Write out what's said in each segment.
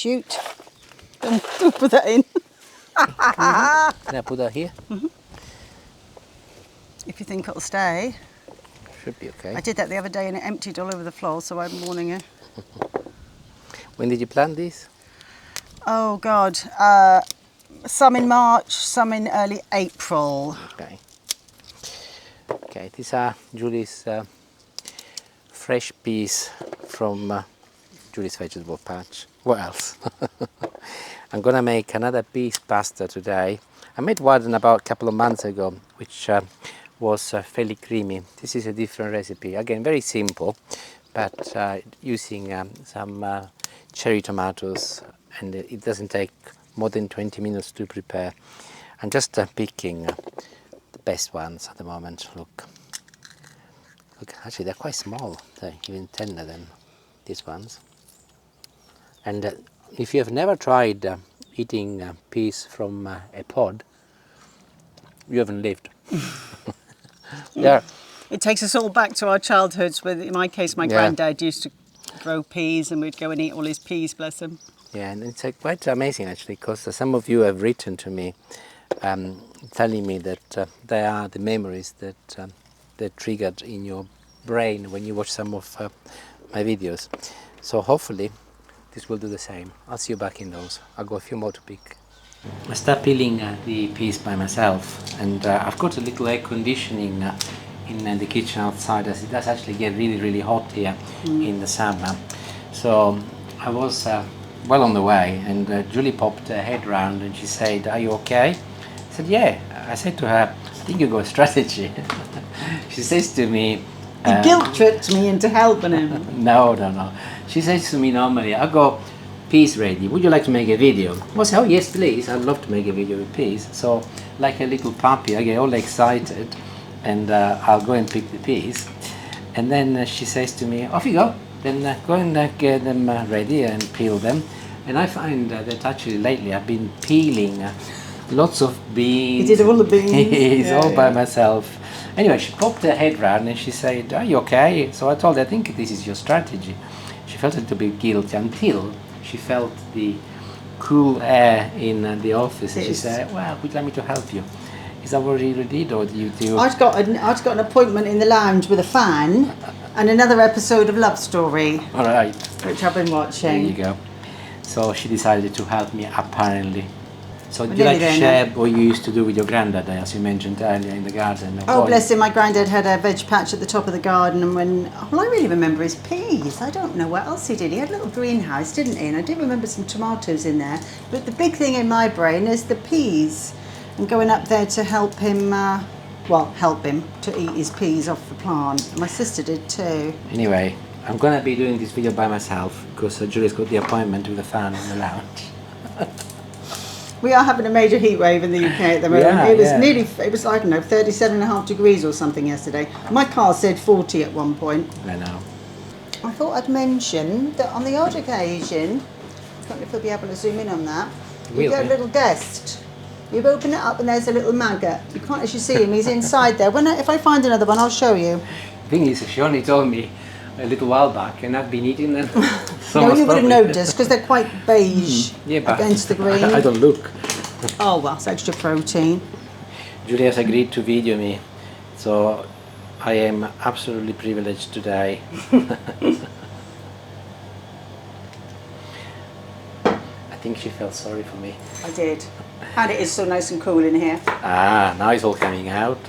shoot. Don't put that in. Can I put that here? If you think it'll stay. Should be okay. I did that the other day and it emptied all over the floor, so I'm warning you. When did you plant these? Oh God, some in March, some in early April. Okay. Okay, these are Julie's fresh peas from Julie's vegetable patch. What else? I'm gonna make another peas pasta today. I made one about a couple of months ago, which was fairly creamy. This is a different recipe. Again, very simple, but using some cherry tomatoes, and it doesn't take more than 20 minutes to prepare. I'm just picking the best ones at the moment. Look, actually they're quite small. They're even tender than these ones. And if you have never tried eating peas from a pod, you haven't lived. Yeah. It takes us all back to our childhoods. With, in my case, my granddad used to grow peas, and we'd go and eat all his peas. Bless him. Yeah, and it's quite amazing actually, because some of you have written to me, telling me that they are the memories that that triggered in your brain when you watch some of my videos. So hopefully this will do the same. I'll see you back in those. I'll go a few more to pick. I start peeling the peas by myself, and I've got a little air conditioning in the kitchen outside, as it does actually get really hot here in the summer. So I was well on the way, and Julie popped her head round and she said, "Are you okay?" I said, "Yeah." I said to her, "I think you got a strategy." She says to me, He guilt tripped me into helping him. No. She says to me normally, "I got peas ready. Would you like to make a video?" I say, "Oh yes, please. I'd love to make a video with peas." So, like a little puppy, I get all excited, and I'll go and pick the peas. And then she says to me, "Off you go. Then go and get them ready and peel them." And I find that actually lately I've been peeling lots of beans. You did all the beans? All by myself. Anyway, she popped her head round and she said, "Are you okay?" So I told her, "I think this is your strategy." She felt a little bit guilty until she felt the cool air in the office, and she said, "Well, would you like me to help you?" Is that what you did, or do you do? I'd got an appointment in the lounge with a fan and another episode of Love Story. All right. Which I've been watching. There you go. So she decided to help me, apparently. So We're would you like to nearly share there what you used to do with your granddad, as you mentioned earlier, in the garden? Oh, bless him. My granddad had a veg patch at the top of the garden, and I really remember his peas. I don't know what else he did. He had a little greenhouse, didn't he? And I do remember some tomatoes in there. But the big thing in my brain is the peas, and going up there to help him, help him to eat his peas off the plant. My sister did too. Anyway, I'm going to be doing this video by myself, because Julie's got the appointment with the fan in the lounge. We are having a major heat wave in the UK at the moment. Yeah, it was I don't know, 37.5 degrees or something yesterday. My car said 40 at one point. I know. I thought I'd mention that on the odd occasion, I don't know if we'll be able to zoom in on that, you get a little guest. You open it up and there's a little maggot. You can't actually see him, he's inside there. If I find another one, I'll show you. The thing is, she only told me a little while back, and I've been eating them. No, you would have noticed, because they're quite beige against the green. I don't look. Oh, well, it's extra protein. Julie has agreed to video me, so I am absolutely privileged today. I think she felt sorry for me. I did. And it is so nice and cool in here. Ah, now it's all coming out.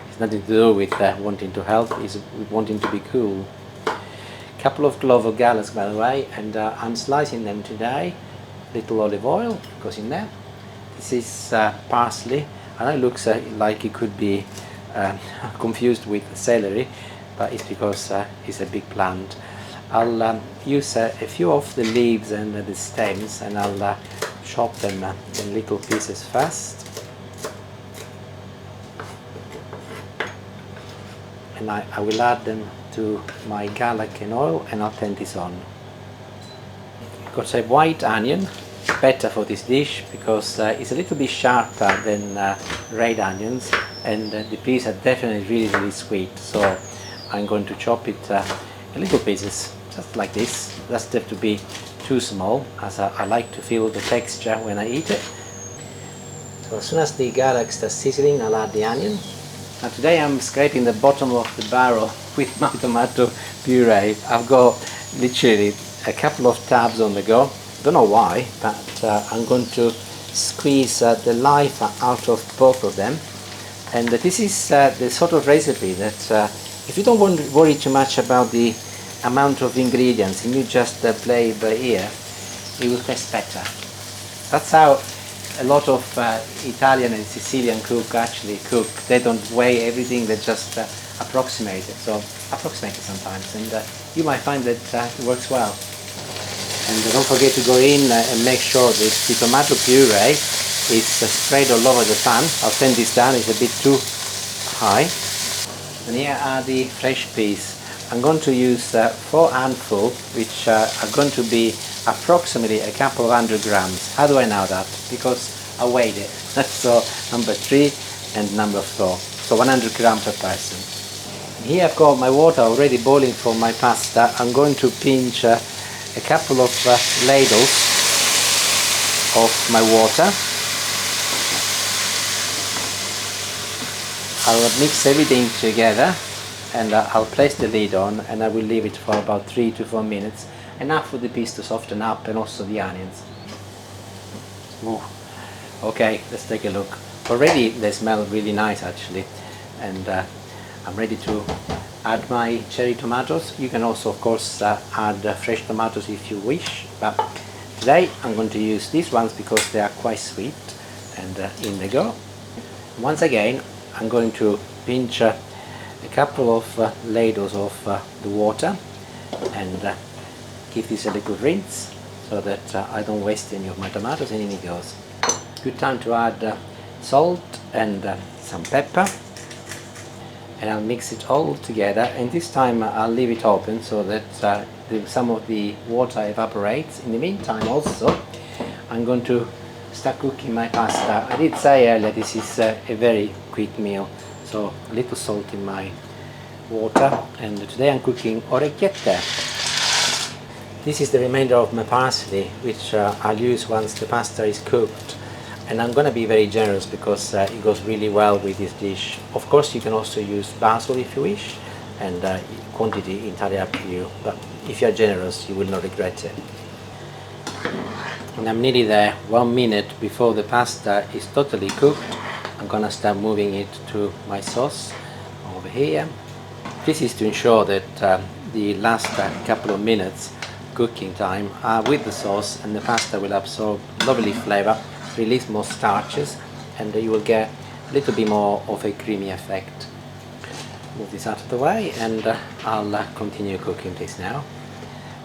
It's nothing to do with wanting to help, it's with wanting to be cool. Couple of clove of garlic, by the way, and I'm slicing them today. Little olive oil goes in there. This is parsley. I know it looks like it could be confused with celery, but it's because it's a big plant. I'll use a few of the leaves and the stems, and I'll chop them in little pieces first. And I will add them to my garlic and oil, and I'll turn this on. Got a white onion, better for this dish because it's a little bit sharper than red onions, and the peas are definitely really sweet, so I'm going to chop it in little pieces, just like this. Doesn't have to be too small, as I like to feel the texture when I eat it. So as soon as the garlic starts sizzling, I'll add the onion. Now today I'm scraping the bottom of the barrel with my tomato puree. I've got literally a couple of tabs on the go. Don't know why, but I'm going to squeeze the life out of both of them. And this is the sort of recipe that if you don't want to worry too much about the amount of ingredients and you just play by ear, it will taste better. That's how a lot of Italian and Sicilian cook actually cook. They don't weigh everything, they just approximate it. So approximate it sometimes, and you might find that it works well. And don't forget to go in and make sure that the tomato puree is spread all over the pan. I'll turn this down, it's a bit too high. And here are the fresh peas. I'm going to use 4 handfuls, which are going to be approximately a couple of 100 grams. How do I know that? Because I weighed it. So number 3 and number 4. So 100 grams per person. And here I've got my water already boiling for my pasta. I'm going to pinch a couple of ladles of my water. I'll mix everything together and I'll place the lid on, and I will leave it for about 3 to 4 minutes, enough for the peas to soften up and also the onions. Ooh. Okay, let's take a look. Already they smell really nice actually, and I'm ready to add my cherry tomatoes. You can also of course add fresh tomatoes if you wish, but today I'm going to use these ones because they are quite sweet. And in they go. Once again I'm going to pinch a couple of ladles of the water and give this a little rinse so that I don't waste any of my tomatoes, and in it goes. Good time to add salt and some pepper, and I'll mix it all together, and this time I'll leave it open so that some of the water evaporates. In the meantime also I'm going to start cooking my pasta. I did say earlier this is a very quick meal, so a little salt in my water, and today I'm cooking orecchiette. This is the remainder of my parsley, which I'll use once the pasta is cooked, and I'm going to be very generous because it goes really well with this dish. Of course you can also use basil if you wish, and quantity entirely up to you, but if you're generous you will not regret it. And I'm nearly there. 1 minute before the pasta is totally cooked, I'm going to start moving it to my sauce over here. This is to ensure that the last couple of minutes cooking time are with the sauce, and the pasta will absorb lovely flavour, release more starches, and you will get a little bit more of a creamy effect. Move this out of the way, and I'll continue cooking this now.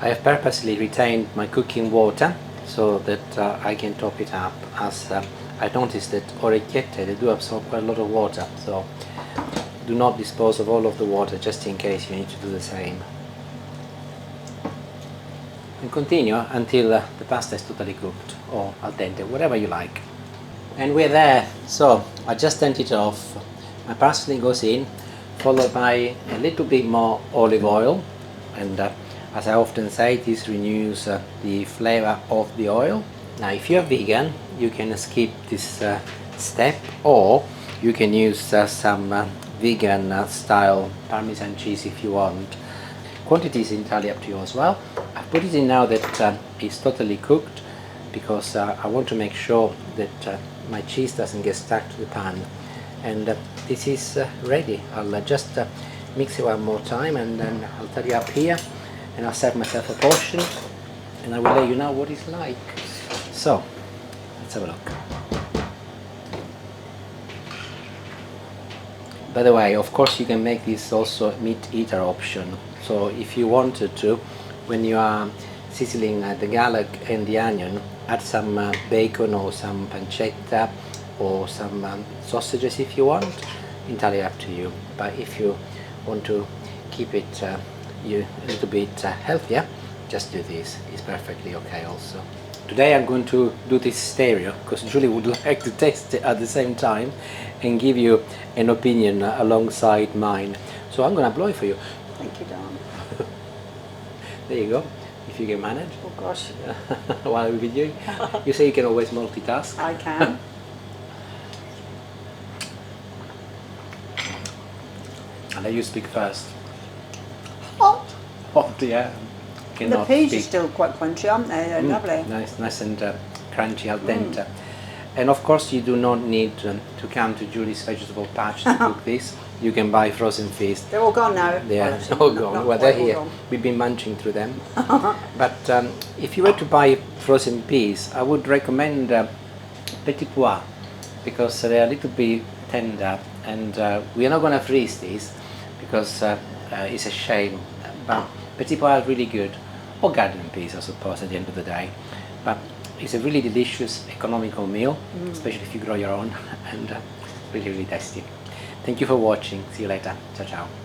I have purposely retained my cooking water so that I can top it up, as I noticed that orecchiette, they do absorb quite a lot of water, so do not dispose of all of the water just in case you need to do the same. And continue until the pasta is totally cooked, or al dente, whatever you like. And we're there. So I just turned it off. My parsley goes in, followed by a little bit more olive oil, and as I often say, this renews the flavor of the oil. Now if you're vegan, you can skip this step, or you can use some vegan style Parmesan cheese if you want. Quantity is entirely up to you as well. I've put it in now that it's totally cooked, because I want to make sure that my cheese doesn't get stuck to the pan. And this is ready. I'll just mix it one more time, and then I'll tidy up here, and I'll serve myself a portion, and I will let you know what it's like. So let's have a look. By the way, of course you can make this also meat eater option. So if you wanted to, when you are sizzling the garlic and the onion, add some bacon or some pancetta or some sausages if you want. Entirely up to you. But if you want to keep it a little bit healthier, just do this. It's perfectly okay also. Today I'm going to do this stereo because Julie would like to taste it at the same time and give you an opinion alongside mine. So I'm going to blow it for you. Thank you, Don. There you go. if you can manage. Oh gosh, While I'm with you. You say you can always multitask. I can. And let you speak first. Hot. Hot, yeah. The Cannot peas speak. are still quite crunchy, aren't they? They're lovely. Nice and crunchy, al dente. And of course you do not need to come to Julie's vegetable patch to cook this. You can buy frozen fish. They're all gone now. They are Well, all not gone. Well, quite they're all here. gone. We've been munching through them. But if you were to buy frozen peas, I would recommend Petit Pois, because they're a little bit tender, and we are not going to freeze these because it's a shame. But Petit Pois are really good, or garden peas, I suppose, at the end of the day. But it's a really delicious, economical meal, especially if you grow your own, and really, really tasty. Thank you for watching. See you later. Ciao, ciao.